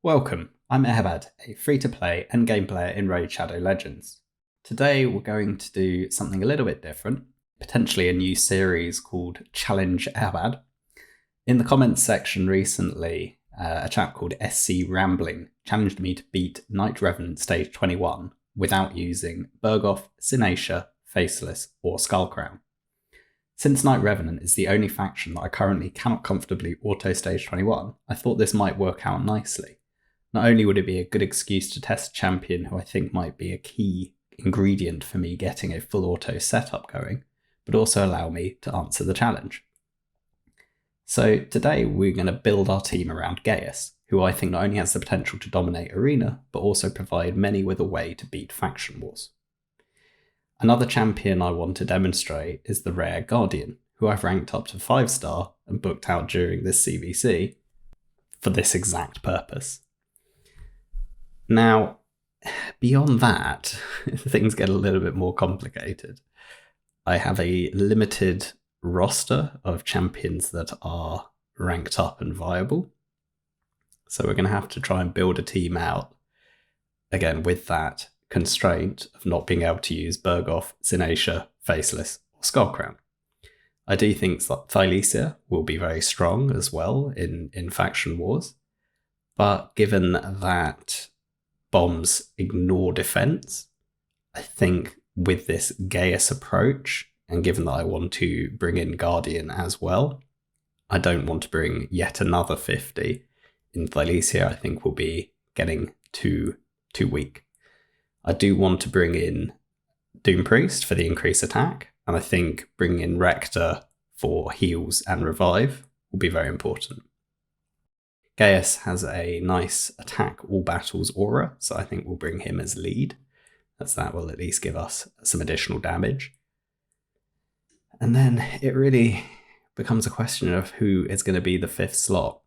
Welcome, I'm Eharbad, a free-to-play endgame player in Raid Shadow Legends. Today we're going to do something a little bit different, potentially a new series called Challenge Eharbad. In the comments section recently, a chap called SC Rambling challenged me to beat Knights Revanent stage 21 without using Berghoff, Sinacia, Faceless or Skullcrown. Since Knights Revanent is the only faction that I currently cannot comfortably auto stage 21, I thought this might work out nicely. Not only would it be a good excuse to test a champion who I think might be a key ingredient for me getting a full auto setup going, but also allow me to answer the challenge. So today we're going to build our team around Gaius, who I think not only has the potential to dominate Arena, but also provide many with a way to beat faction wars. Another champion I want to demonstrate is the rare Guardian, who I've ranked up to 5-star and booked out during this CVC for this exact purpose. Now, beyond that, things get a little bit more complicated. I have a limited roster of champions that are ranked up and viable. So we're going to have to try and build a team out, again, with that constraint of not being able to use Berghoff, Sinacia, Faceless or Skullcrown. I do think that Thylesia will be very strong as well in faction wars, but given that bombs ignore defense, I think with this Gaius approach, and given that I want to bring in Guardian as well, I don't want to bring yet another 50 in Thylesia. I think we'll be getting too weak. I do want to bring in Doom Priest for the increased attack, and I think bringing in Rector for heals and revive will be very important. Gaius has a nice attack all battles aura, so I think we'll bring him as lead, as that will at least give us some additional damage. And then it really becomes a question of who is going to be the 5th slot.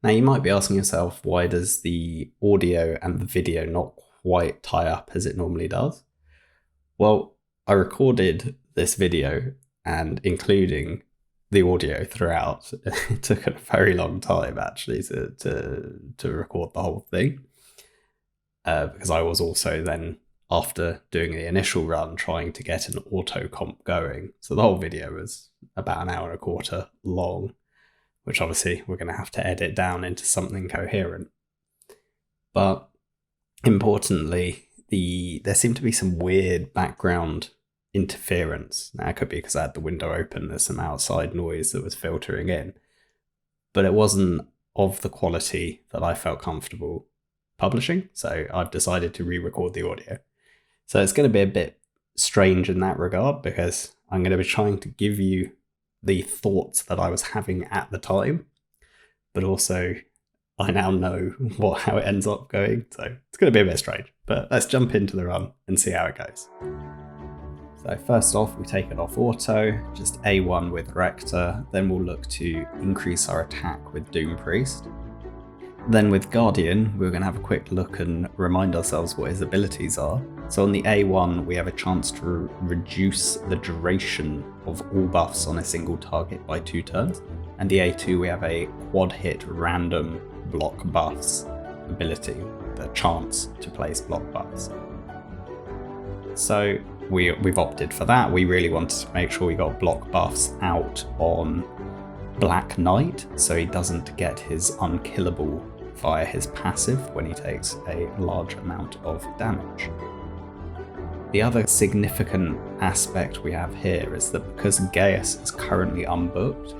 Now you might be asking yourself, why does the audio and the video not quite tie up as it normally does? Well, I recorded this video and including the audio throughout. It took a very long time actually to record the whole thing, because I was also then, after doing the initial run, trying to get an auto comp going. So the whole video was about an hour and a quarter long, which obviously we're going to have to edit down into something coherent. But importantly, there seemed to be some weird background interference. Now, it could be because I had the window open, there's some outside noise that was filtering in, but it wasn't of the quality that I felt comfortable publishing, so I've decided to re-record the audio. So it's going to be a bit strange in that regard, because I'm going to be trying to give you the thoughts that I was having at the time, but also I now know how it ends up going, so it's going to be a bit strange. But let's jump into the run and see how it goes. So first off, we take it off auto, just A1 with Rector, then we'll look to increase our attack with Doom Priest. Then with Guardian, we're going to have a quick look and remind ourselves what his abilities are. So on the A1, we have a chance to reduce the duration of all buffs on a single target by 2 turns. And the A2, we have a quad hit random block buffs ability, the chance to place block buffs. So we've opted for that. We really wanted to make sure we got block buffs out on Black Knight, so he doesn't get his unkillable via his passive when he takes a large amount of damage. The other significant aspect we have here is that because Gaius is currently unbooked,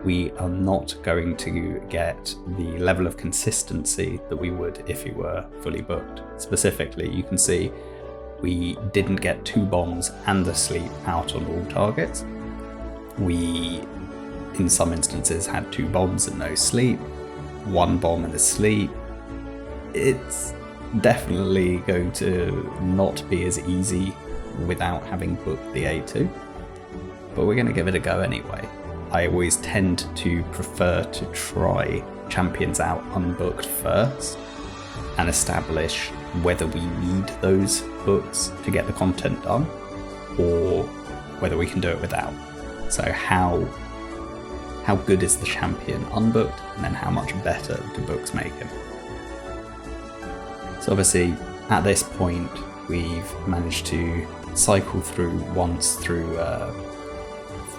we are not going to get the level of consistency that we would if he were fully booked. Specifically, you can see we didn't get 2 bombs and a sleep out on all targets. We, in some instances, had 2 bombs and no sleep, 1 bomb and a sleep. It's definitely going to not be as easy without having booked the A2, but we're going to give it a go anyway. I always tend to prefer to try champions out unbooked first and establish whether we need those books to get the content done or whether we can do it without. So how good is the champion unbooked, and then how much better do books make him? So obviously at this point we've managed to cycle through once through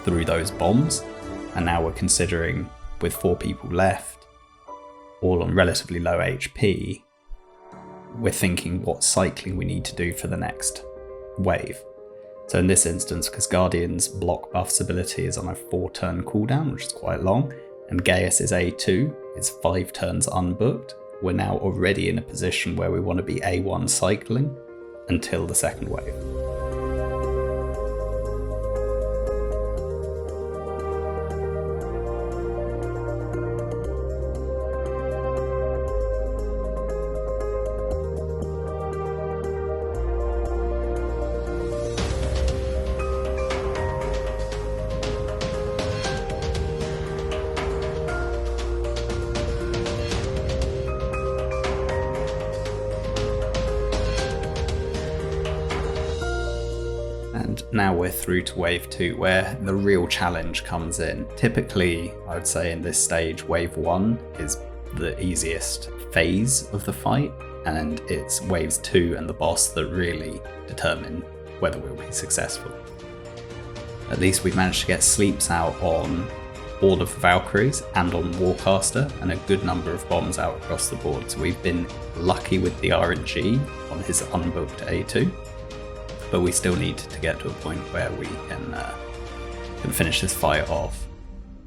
those bombs, and now we're considering, with 4 people left, all on relatively low HP, we're thinking what cycling we need to do for the next wave. So in this instance, because Guardian's block buffs ability is on a 4-turn cooldown, which is quite long, and Gaius' A2 is 5 turns unbooked, we're now already in a position where we want to be A1 cycling until the second wave. And now we're through to wave 2, where the real challenge comes in. Typically, I would say in this stage, wave 1 is the easiest phase of the fight, and it's waves 2 and the boss that really determine whether we'll be successful. At least we've managed to get sleeps out on all of the Valkyries and on Warcaster, and a good number of bombs out across the board. So we've been lucky with the RNG on his unbooked A2. But we still need to get to a point where we can finish this fight off.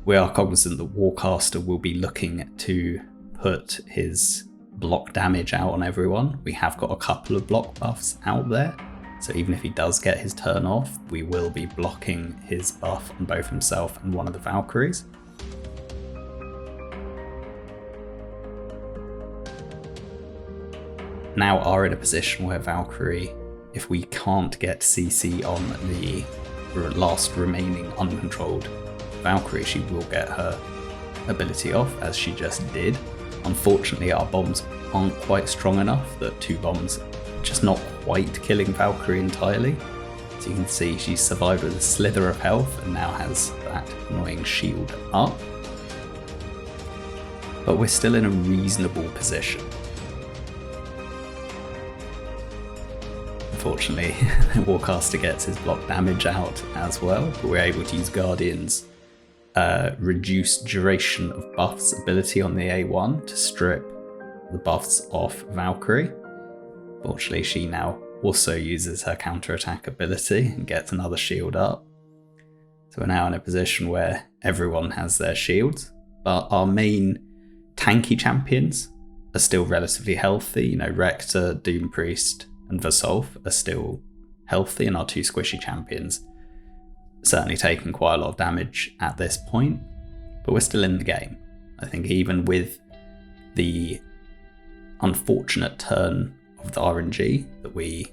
We are cognizant that Warcaster will be looking to put his block damage out on everyone. We have got a couple of block buffs out there, so even if he does get his turn off, we will be blocking his buff on both himself and one of the Valkyries. Now are in a position where Valkyrie, if we can't get CC on the last remaining uncontrolled Valkyrie, she will get her ability off, as she just did. Unfortunately, our bombs aren't quite strong enough, that 2 bombs just not quite killing Valkyrie entirely. So you can see she survived with a slither of health and now has that annoying shield up. But we're still in a reasonable position. Unfortunately, Warcaster gets his block damage out as well, but we're able to use Guardian's reduced duration of buffs ability on the A1 to strip the buffs off Valkyrie. Fortunately, she now also uses her counterattack ability and gets another shield up. So we're now in a position where everyone has their shields, but our main tanky champions are still relatively healthy. You know, Rector, Doom Priest, and Vasolf are still healthy, and our 2 squishy champions certainly taking quite a lot of damage at this point, but we're still in the game. I think even with the unfortunate turn of the RNG that we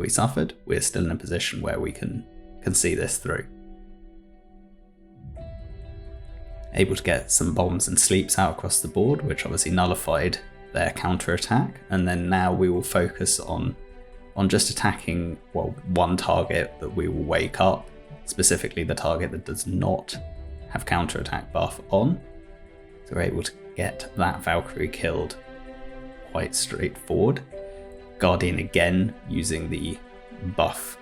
suffered, we're still in a position where we can see this through. Able to get some bombs and sleeps out across the board, which obviously nullified their counterattack, and then now we will focus on just attacking, well, one target that we will wake up, specifically the target that does not have counterattack buff on. So we're able to get that Valkyrie killed quite straightforward. Guardian again using the buff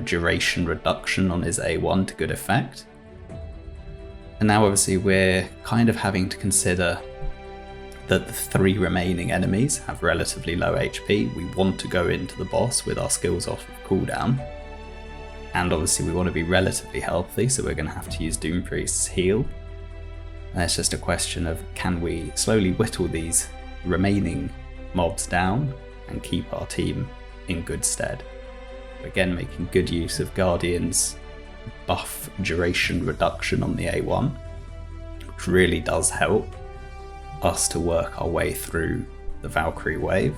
duration reduction on his A1 to good effect. And now obviously we're kind of having to consider that the 3 remaining enemies have relatively low HP. We want to go into the boss with our skills off of cooldown. And obviously we want to be relatively healthy, so we're going to have to use Doom Priest's heal. And it's just a question of, can we slowly whittle these remaining mobs down and keep our team in good stead. Again, making good use of Guardian's buff duration reduction on the A1, which really does help us to work our way through the Valkyrie wave,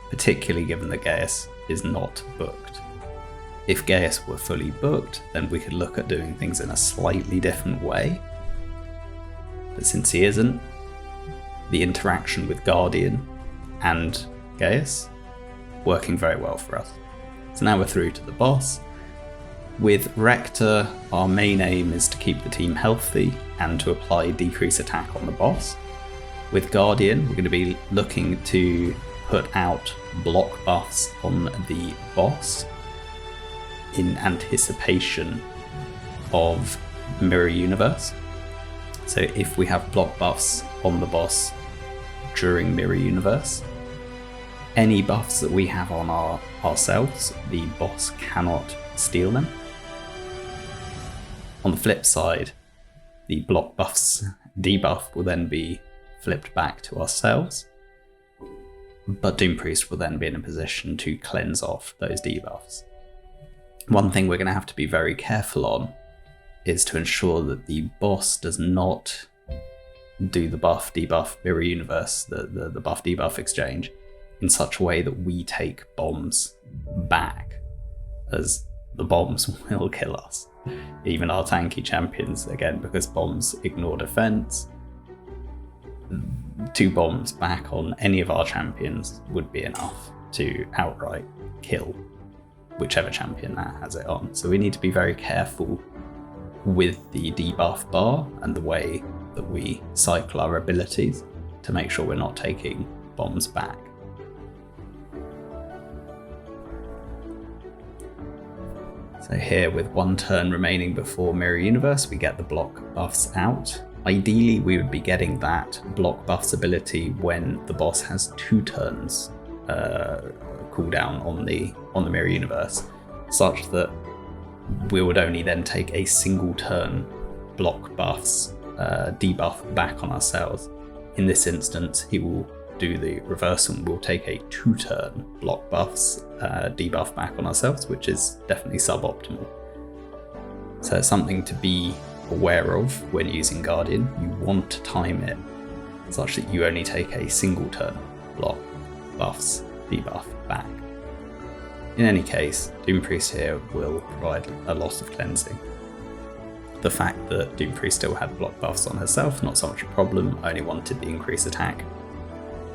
particularly given that Gaius is not booked. If Gaius were fully booked, then we could look at doing things in a slightly different way. But since he isn't, the interaction with Guardian and Gaius working very well for us. So now we're through to the boss. With Rector, our main aim is to keep the team healthy and to apply decrease attack on the boss. With Guardian, we're going to be looking to put out block buffs on the boss in anticipation of Mirror Universe. So if we have block buffs on the boss during Mirror Universe, any buffs that we have on ourselves, the boss cannot steal them. On the flip side, the block buffs debuff will then be flipped back to ourselves, but Doom Priest will then be in a position to cleanse off those debuffs. One thing we're going to have to be very careful on is to ensure that the boss does not do the buff debuff Mirror Universe, the buff debuff exchange, in such a way that we take bombs back, as the bombs will kill us. Even our tanky champions, again, because bombs ignore defense, 2 bombs back on any of our champions would be enough to outright kill whichever champion that has it on. So we need to be very careful with the debuff bar and the way that we cycle our abilities to make sure we're not taking bombs back. So here, with 1 turn remaining before Mirror Universe, we get the block buffs out. Ideally, we would be getting that block buffs ability when the boss has 2 turns cooldown on the Mirror Universe, such that we would only then take a single turn block buffs debuff back on ourselves. In this instance, he will do the reversal and we'll take a 2-turn block buffs debuff back on ourselves, which is definitely suboptimal. So it's something to be aware of when using Guardian. You want to time it such that you only take a single turn block buffs debuff back. In any case, Doom Priest here will provide a lot of cleansing. The fact that Doom Priest still had block buffs on herself, not so much a problem, only wanted the increased attack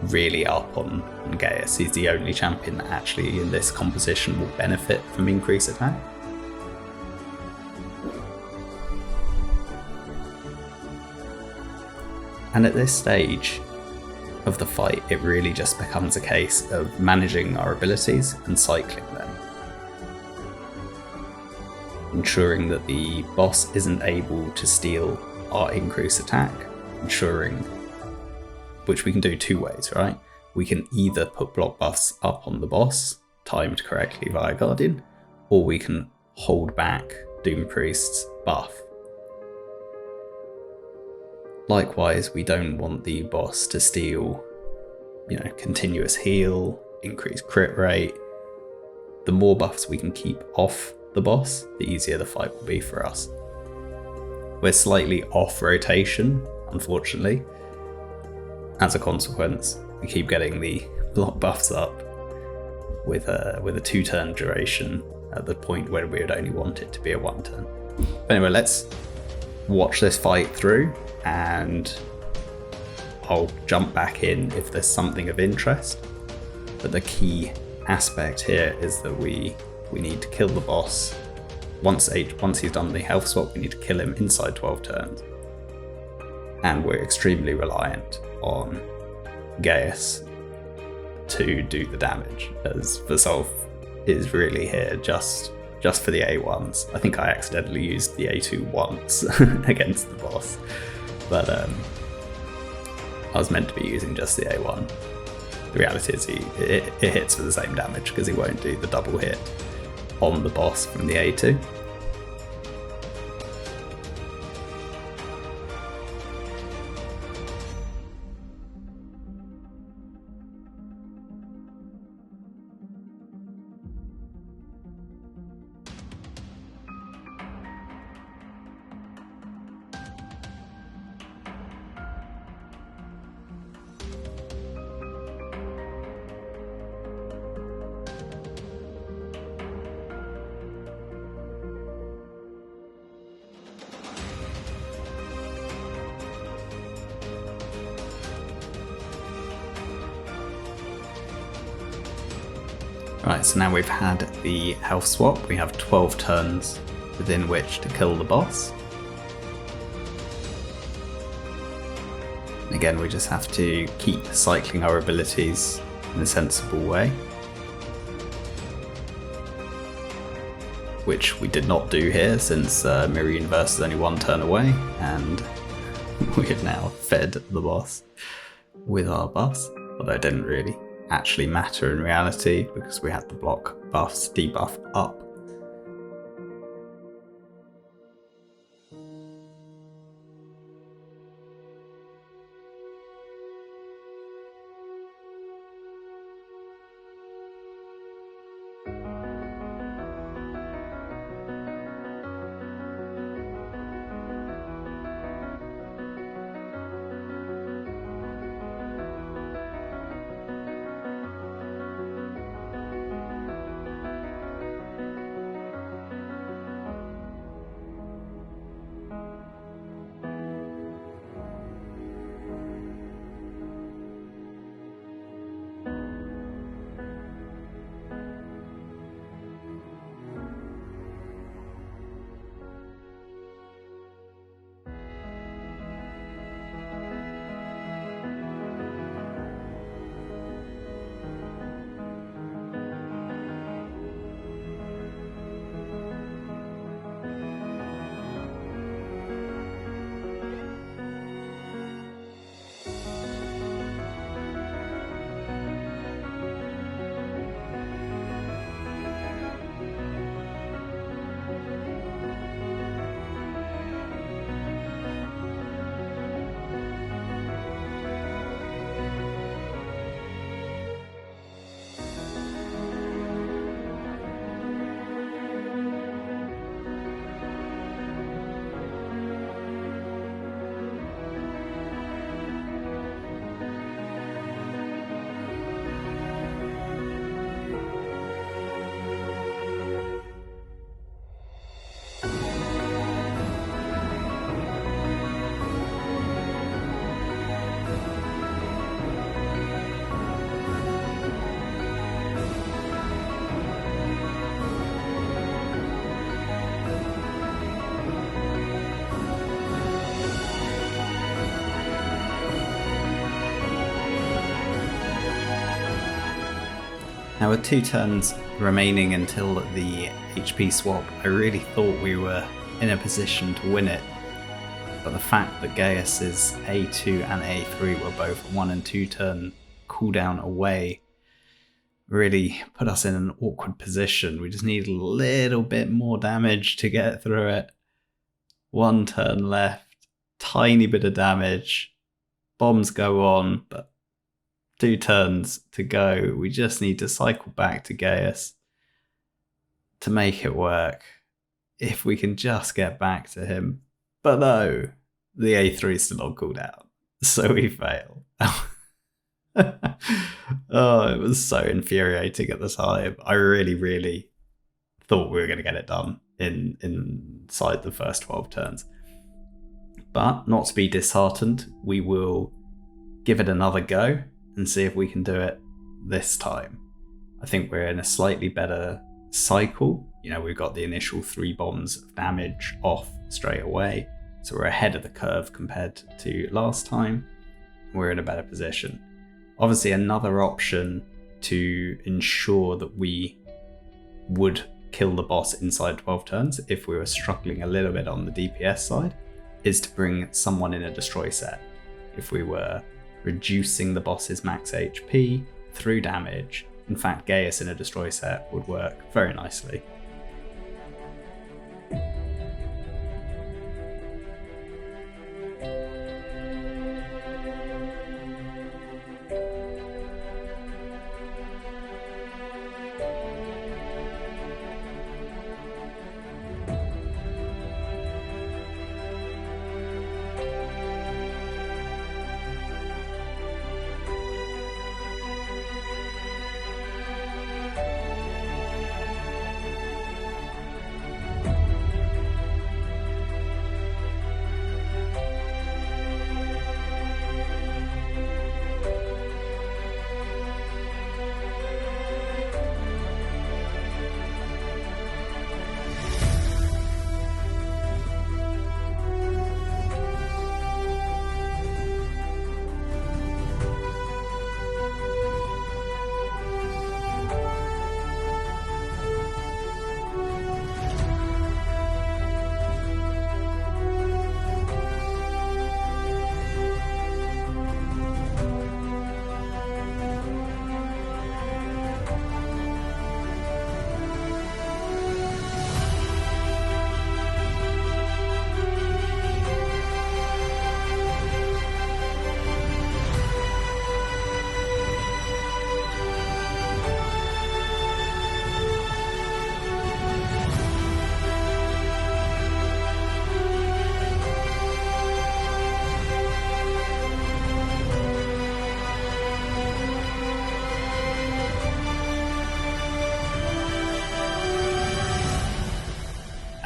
really up on Gaius. He's the only champion that actually in this composition will benefit from increased attack. And at this stage of the fight, it really just becomes a case of managing our abilities and cycling them. Ensuring that the boss isn't able to steal our increased attack, which we can do 2 ways, right? We can either put block buffs up on the boss, timed correctly via Guardian, or we can hold back Doom Priest's buff. Likewise, we don't want the boss to steal, continuous heal, increased crit rate. The more buffs we can keep off the boss, the easier the fight will be for us. We're slightly off rotation, unfortunately. As a consequence, we keep getting the block buffs up with a 2-turn duration at the point where we would only want it to be a 1-turn. But anyway, let's watch this fight through and I'll jump back in if there's something of interest. But the key aspect here is that we need to kill the boss. Once he's done the health swap, we need to kill him inside 12 turns. And we're extremely reliant on Gaius to do the damage, as Vasolf is really here just for the A1s. I think I accidentally used the A2 once against the boss, but I was meant to be using just the A1. The reality is it hits for the same damage because he won't do the double hit on the boss from the A2. Right, so now we've had the health swap, we have 12 turns within which to kill the boss. Again, we just have to keep cycling our abilities in a sensible way, which we did not do here since Mirror Universe is only one turn away, and we have now fed the boss with our buffs, although it didn't really actually matter in reality because we had the block buffs debuffed up. Now with 2 turns remaining until the HP swap, I really thought we were in a position to win it, but the fact that Gaius's A2 and A3 were both 1 and 2 turn cooldown away really put us in an awkward position. We just need a little bit more damage to get through it. 1 turn left, tiny bit of damage, bombs go on, but 2 turns to go. We just need to cycle back to Gaius to make it work. If we can just get back to him. But no, the A3 is still on cooldown, so we fail. Oh, it was so infuriating at the time. I really thought we were going to get it done inside the first 12 turns. But not to be disheartened, we will give it another go and see if we can do it this time. I think we're in a slightly better cycle. You know, we've got the initial 3 bombs of damage off straight away, so we're ahead of the curve compared to last time. We're in a better position. Obviously, another option to ensure that we would kill the boss inside 12 turns if we were struggling a little bit on the DPS side is to bring someone in a destroy set. If we were reducing the boss's max HP through damage, in fact Gaius in a destroy set would work very nicely.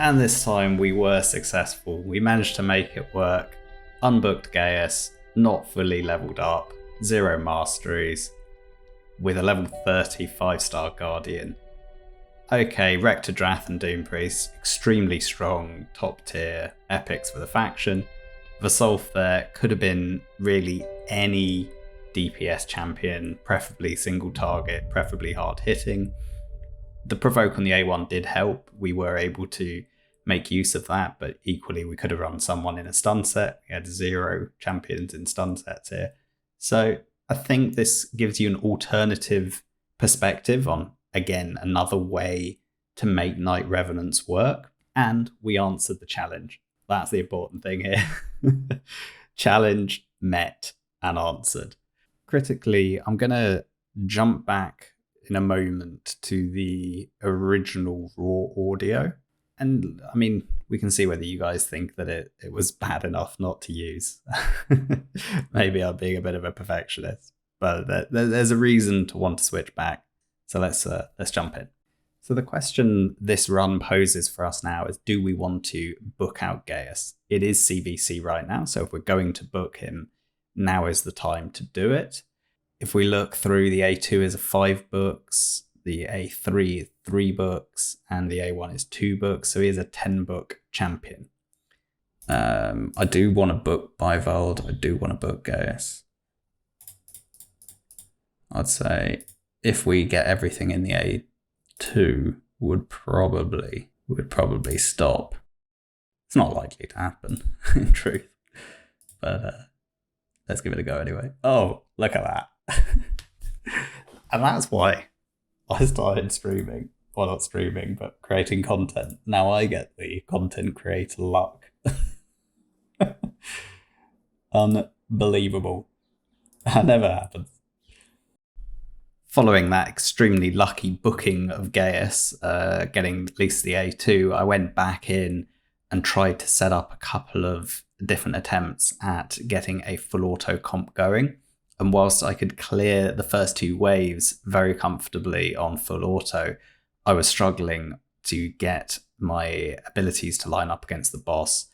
And this time we were successful. We managed to make it work. Unbooked Gaius, not fully leveled up, 0 masteries, with a level 30 5-star Guardian. Okay, Rector Drath and Doom Priest, extremely strong, top tier epics for the faction. Vasolf there could have been really any DPS champion, preferably single target, preferably hard hitting. The provoke on the A1 did help. We were able to make use of that, but equally we could have run someone in a stun set. We had 0 champions in stun sets here. So I think this gives you an alternative perspective on, again, another way to make Knight Revenants work. And we answered the challenge. That's the important thing here. Challenge met and answered. Critically, I'm going to jump back in a moment to the original raw audio. And I mean, we can see whether you guys think that it was bad enough not to use. Maybe I'm being a bit of a perfectionist, but there's a reason to want to switch back. So let's jump in. So the question this run poses for us now is, do we want to book out Gaius? It is CVC right now, so if we're going to book him, now is the time to do it. If we look through, the A2 is 5 books, the A3 is 3 books, and the A1 is 2 books, so he is a 10 book champion. I do want to book Bivald, I do want to book Gaius. I'd say if we get everything in the A2, would probably stop. It's not likely to happen, in truth. But let's give it a go anyway. Oh, look at that. And that's why I started streaming. Well, not streaming, but creating content. Now I get the content creator luck. Unbelievable. That never happens. Following that extremely lucky booking of Gaius, getting at least the A2, I went back in and tried to set up a couple of different attempts at getting a full auto comp going. And whilst I could clear the first 2 waves very comfortably on full auto, I was struggling to get my abilities to line up against the boss,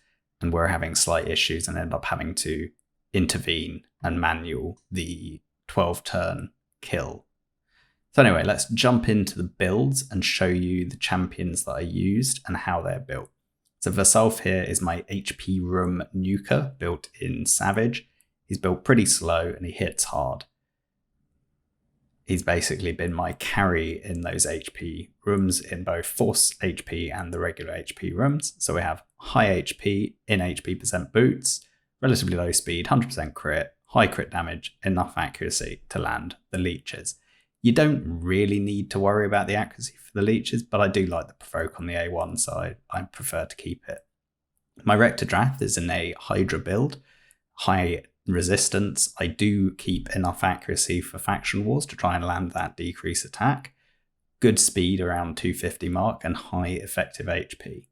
and we're having slight issues and end up having to intervene and manual the 12-turn kill. So anyway, let's jump into the builds and show you the champions that I used and how they're built. So Vasolf here is my HP room nuker built in Savage. He's built pretty slow and he hits hard. He's basically been my carry in those HP rooms in both Force HP and the regular HP rooms. So we have high HP, in HP percent boots, relatively low speed, 100% crit, high crit damage, enough accuracy to land the leeches. You don't really need to worry about the accuracy for the leeches, but I do like the provoke on the A1, so I prefer to keep it. My Rector Drath is in a Hydra build, high resistance. I do keep enough accuracy for faction wars to try and land that decrease attack. Good speed around 250 mark and high effective HP.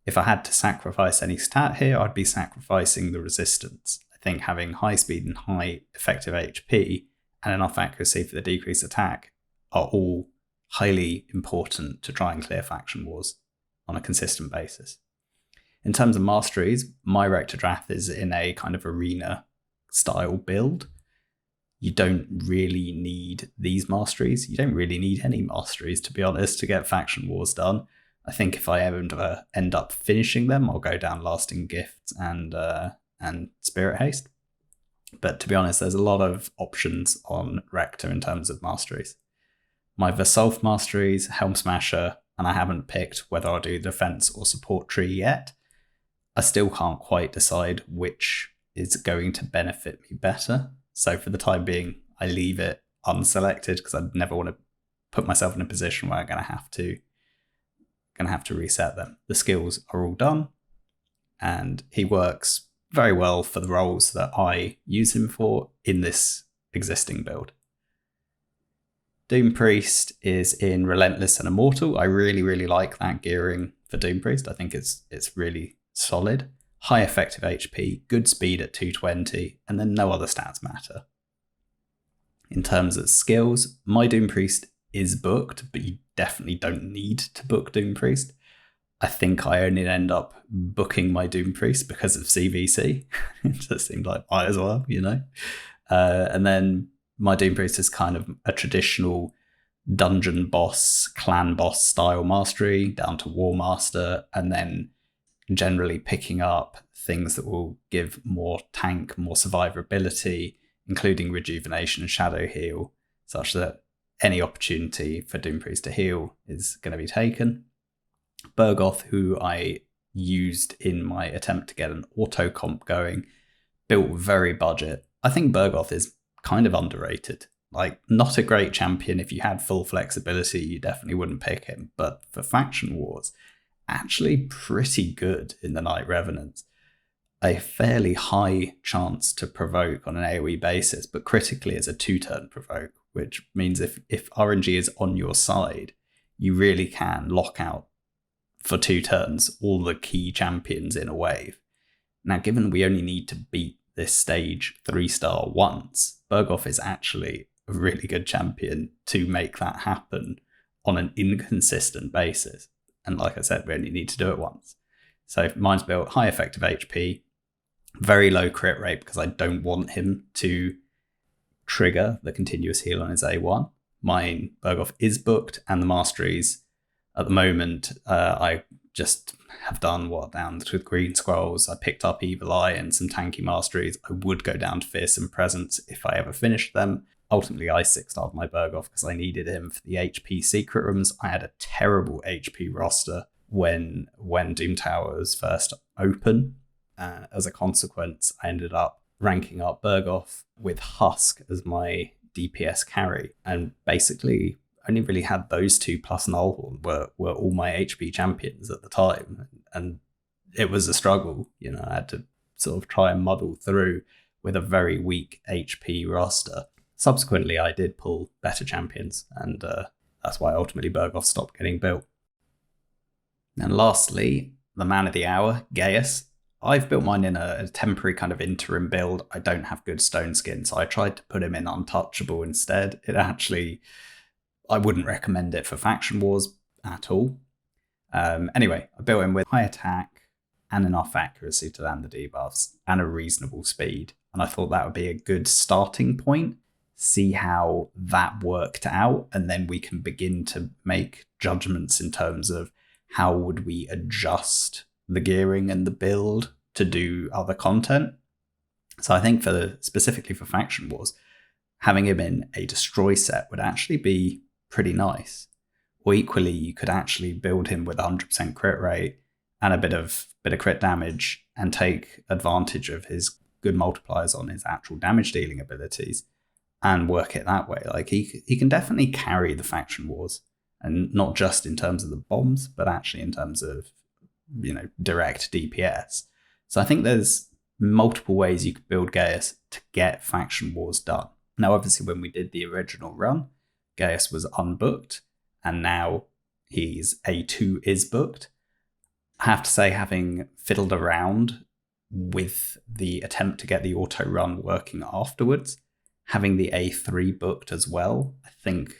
If I had to sacrifice any stat here, I'd be sacrificing the resistance. I think having high speed and high effective HP and enough accuracy for the decreased attack are all highly important to try and clear faction wars on a consistent basis. In terms of masteries, my Rector Drath is in a kind of arena style build. You don't really need these masteries. You don't really need any masteries, to be honest, to get faction wars done. I think if I ever end up finishing them, I'll go down Lasting Gifts and Spirit Haste. But to be honest, there's a lot of options on Rector in terms of masteries. My Vasolf masteries, Helm Smasher, and I haven't picked whether I'll do defense or support tree yet. I still can't quite decide which is going to benefit me better. So for the time being, I leave it unselected because I never want to put myself in a position where I'm going to have to reset them. The skills are all done, and he works very well for the roles that I use him for in this existing build. Doom Priest is in Relentless and Immortal. I really, really like that gearing for Doom Priest. I think it's really solid. High effective HP, good speed at 220, and then no other stats matter. In terms of skills, my Doom Priest is booked, but you definitely don't need to book Doom Priest. I think I only end up booking my Doom Priest because of CVC. It just seemed like might as well, you know? And then my Doom Priest is kind of a traditional dungeon boss, clan boss style mastery down to War Master, and then generally picking up things that will give more tank, more survivability, including rejuvenation and shadow heal, such that any opportunity for Doom Priest to heal is going to be taken. Bergoth, who I used in my attempt to get an auto comp going, built very budget. I think Bergoth is kind of underrated. Like, not a great champion. If you had full flexibility, you definitely wouldn't pick him. But for faction wars, actually pretty good in the Knights Revanent. A fairly high chance to provoke on an AoE basis, but critically it's a 2-turn provoke, which means if RNG is on your side, you really can lock out for 2 turns all the key champions in a wave. Now, given we only need to beat this stage 3-star once, Bergoth is actually a really good champion to make that happen on an inconsistent basis. And like I said, we only need to do it once. So mine's built high effective HP, very low crit rate because I don't want him to trigger the continuous heal on his A1. Mine, Bergoth, is booked, and the masteries at the moment, I just have done down with Green Scrolls. I picked up Evil Eye and some tanky masteries. I would go down to Fearsome Presence if I ever finished them. Ultimately, I 6-starred my Bergoth because I needed him for the HP secret rooms. I had a terrible HP roster when Doom Tower was first open. As a consequence, I ended up ranking up Bergoth with Husk as my DPS carry, and basically only really had those two plus Nullhorn were all my HP champions at the time, and it was a struggle. You know, I had to sort of try and muddle through with a very weak HP roster. Subsequently, I did pull better champions, and that's why ultimately Bergoth stopped getting built. And lastly, the man of the hour, Gaius. I've built mine in a temporary kind of interim build. I don't have good stone skin, so I tried to put him in untouchable instead. I wouldn't recommend it for faction wars at all. Anyway, I built him with high attack and enough accuracy to land the debuffs and a reasonable speed. And I thought that would be a good starting point. See how that worked out, and then we can begin to make judgments in terms of how would we adjust the gearing and the build to do other content. So I think specifically for faction wars, having him in a destroy set would actually be pretty nice. Or equally, you could actually build him with 100% crit rate and a bit of crit damage and take advantage of his good multipliers on his actual damage dealing abilities and work it that way. Like he can definitely carry the faction wars, and not just in terms of the bombs, but actually in terms of, you know, direct DPS. So I think there's multiple ways you could build Gaius to get faction wars done. Now, obviously, when we did the original run, Gaius was unbooked, and now he's A2 is booked. I have to say, having fiddled around with the attempt to get the auto run working afterwards, having the A3 booked as well, I think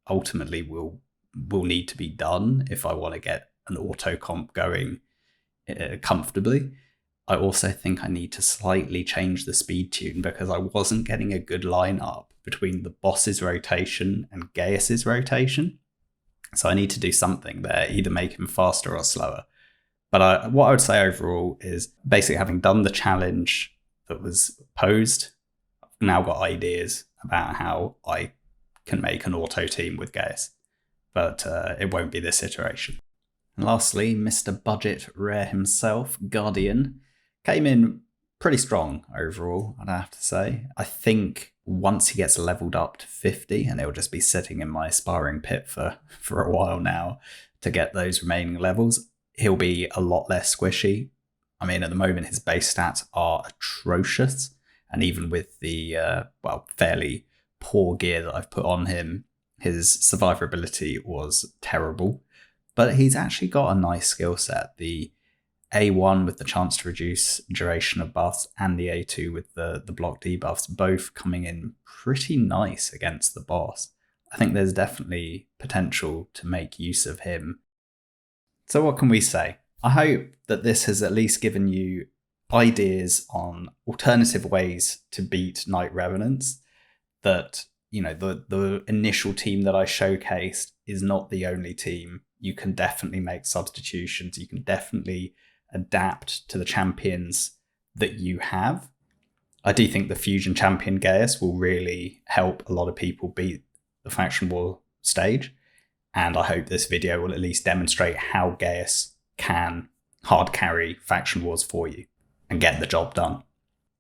ultimately will need to be done if I want to get an auto comp going comfortably. I also think I need to slightly change the speed tune because I wasn't getting a good lineup between the boss's rotation and Gaius's rotation. So I need to do something there, either make him faster or slower. But what I would say overall is basically, having done the challenge that was posed, I've now got ideas about how I can make an auto team with Gaius. But it won't be this iteration. And lastly, Mr. Budget Rare himself, Guardian, came in pretty strong overall, I'd have to say. I think once he gets leveled up to 50, and it'll just be sitting in my sparring pit for a while now to get those remaining levels, he'll be a lot less squishy. I mean, at the moment, his base stats are atrocious. And even with the, fairly poor gear that I've put on him, his survivability was terrible. But he's actually got a nice skill set. The A1 with the chance to reduce duration of buffs and the A2 with the block debuffs, both coming in pretty nice against the boss. I think there's definitely potential to make use of him. So what can we say? I hope that this has at least given you ideas on alternative ways to beat Knight Revenants. That, you know, the initial team that I showcased is not the only team. You can definitely make substitutions. You can definitely adapt to the champions that you have. I do think the Fusion champion Gaius will really help a lot of people beat the Faction War stage. And I hope this video will at least demonstrate how Gaius can hard carry Faction Wars for you and get the job done.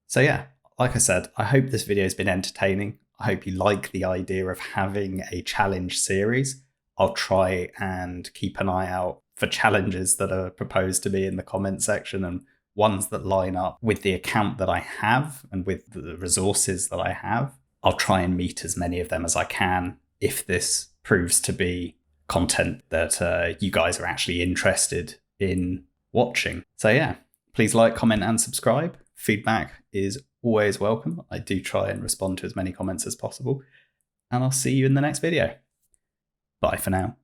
So yeah, like I said, I hope this video has been entertaining. I hope you like the idea of having a challenge series. I'll try and keep an eye out for challenges that are proposed to me in the comment section and ones that line up with the account that I have and with the resources that I have. I'll try and meet as many of them as I can if this proves to be content that you guys are actually interested in watching. So yeah, please like, comment, and subscribe. Feedback is always welcome. I do try and respond to as many comments as possible. And I'll see you in the next video. Bye for now.